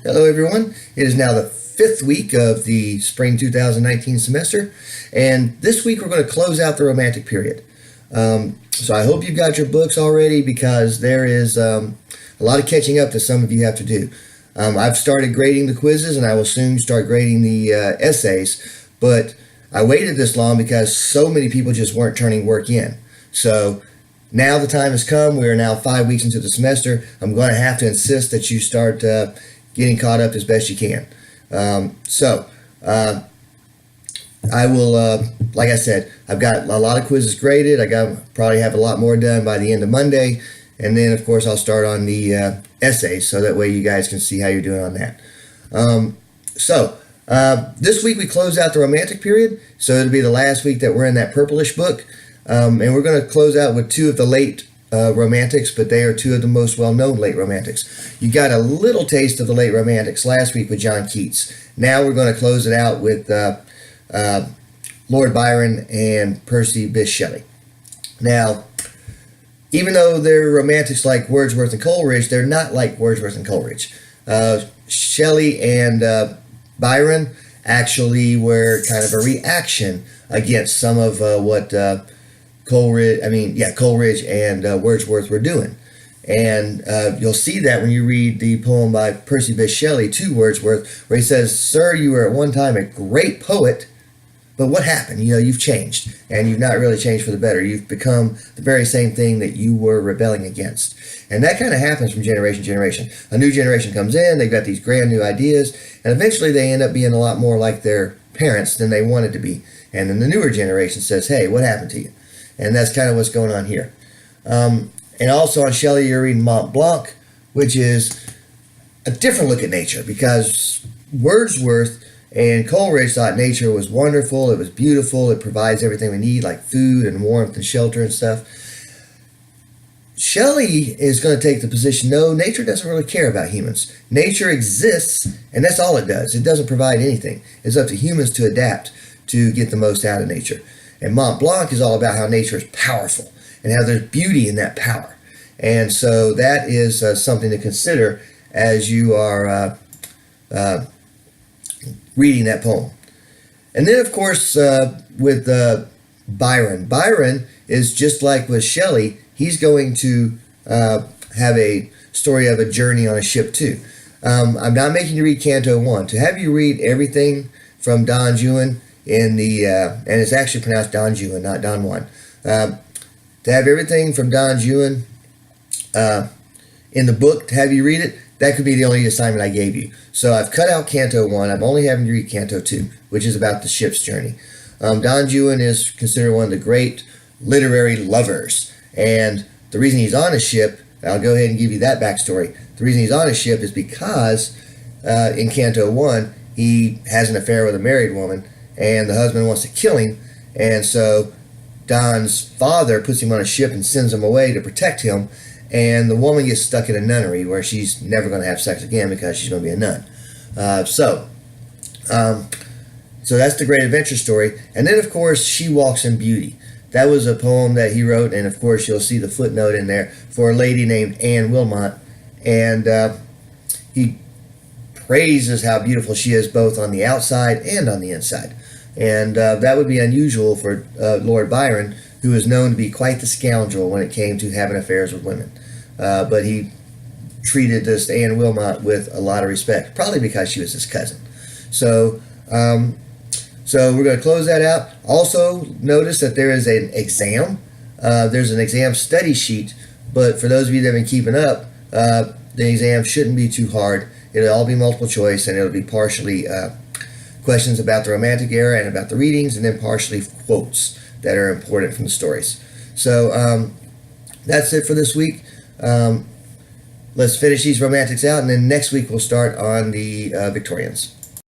Hello everyone. It is now the fifth week of the spring 2019 semester, and this week we're going to close out the romantic period. So I hope you've got your books already, because there is a lot of catching up that some of you have to do. I've started grading the quizzes, and I will soon start grading the essays, but I waited this long because so many people just weren't turning work in. So now the time has come. We are now 5 weeks into the semester. I'm going to have to insist that you start getting caught up as best you can. I will, like I said, I've got a lot of quizzes graded. Probably have a lot more done by the end of Monday. And then, of course, I'll start on the essays, so that way you guys can see how you're doing on that. This week we close out the romantic period, so it'll be the last week that we're in that purplish book. And we're going to close out with two of the late romantics, but they are two of the most well-known late romantics. You got a little taste of the late romantics last week with John Keats. Now we're going to close it out with Lord Byron and Percy Bysshe Shelley. Now, even though they're romantics like Wordsworth and Coleridge, they're not like Wordsworth and Coleridge. Shelley and Byron actually were kind of a reaction against some of what Coleridge and Wordsworth were doing. And you'll see that when you read the poem by Percy Bysshe Shelley to Wordsworth, where he says, "Sir, you were at one time a great poet, but what happened? You've changed, and you've not really changed for the better. You've become the very same thing that you were rebelling against." And that kind of happens from generation to generation. A new generation comes in, they've got these grand new ideas, and eventually they end up being a lot more like their parents than they wanted to be. And then the newer generation says, "Hey, what happened to you?" And that's kind of what's going on here. And also on Shelley, you're reading Mont Blanc, which is a different look at nature, because Wordsworth and Coleridge thought nature was wonderful, it was beautiful, it provides everything we need, like food and warmth and shelter and stuff. Shelley is going to take the position, no, nature doesn't really care about humans. Nature exists, and that's all it does. It doesn't provide anything. It's up to humans to adapt to get the most out of nature. And Mont Blanc is all about how nature is powerful and how there's beauty in that power. And so that is something to consider as you are reading that poem. And then, of course, with Byron. Byron is just like with Shelley. He's going to have a story of a journey on a ship too. I'm not making you read Canto 1. To have you read everything from Don Juan and it's actually pronounced Don Juan, not Don Juan. To have everything from Don Juan in the book, to have you read it, that could be the only assignment I gave you. So I've cut out Canto 1. I'm only having you read Canto 2, which is about the ship's journey. Don Juan is considered one of the great literary lovers. And the reason he's on a ship, I'll go ahead and give you that backstory. The reason he's on a ship is because in Canto 1, he has an affair with a married woman, and the husband wants to kill him. And so Don's father puts him on a ship and sends him away to protect him. And the woman gets stuck in a nunnery where she's never going to have sex again because she's going to be a nun. So that's the great adventure story. And then, of course, She Walks in Beauty. That was a poem that he wrote, and of course you'll see the footnote in there, for a lady named Anne Wilmot. And he praises how beautiful she is both on the outside and on the inside. And that would be unusual for Lord Byron, who is known to be quite the scoundrel when it came to having affairs with women. But he treated this Anne Wilmot with a lot of respect, probably because she was his cousin. So we're going to close that out. Also, notice that there is an exam. There's an exam study sheet, but for those of you that have been keeping up, the exam shouldn't be too hard. It'll all be multiple choice, and it'll be partially questions about the Romantic era and about the readings, and then partially quotes that are important from the stories. So that's it for this week. Let's finish these romantics out, and then next week we'll start on the Victorians.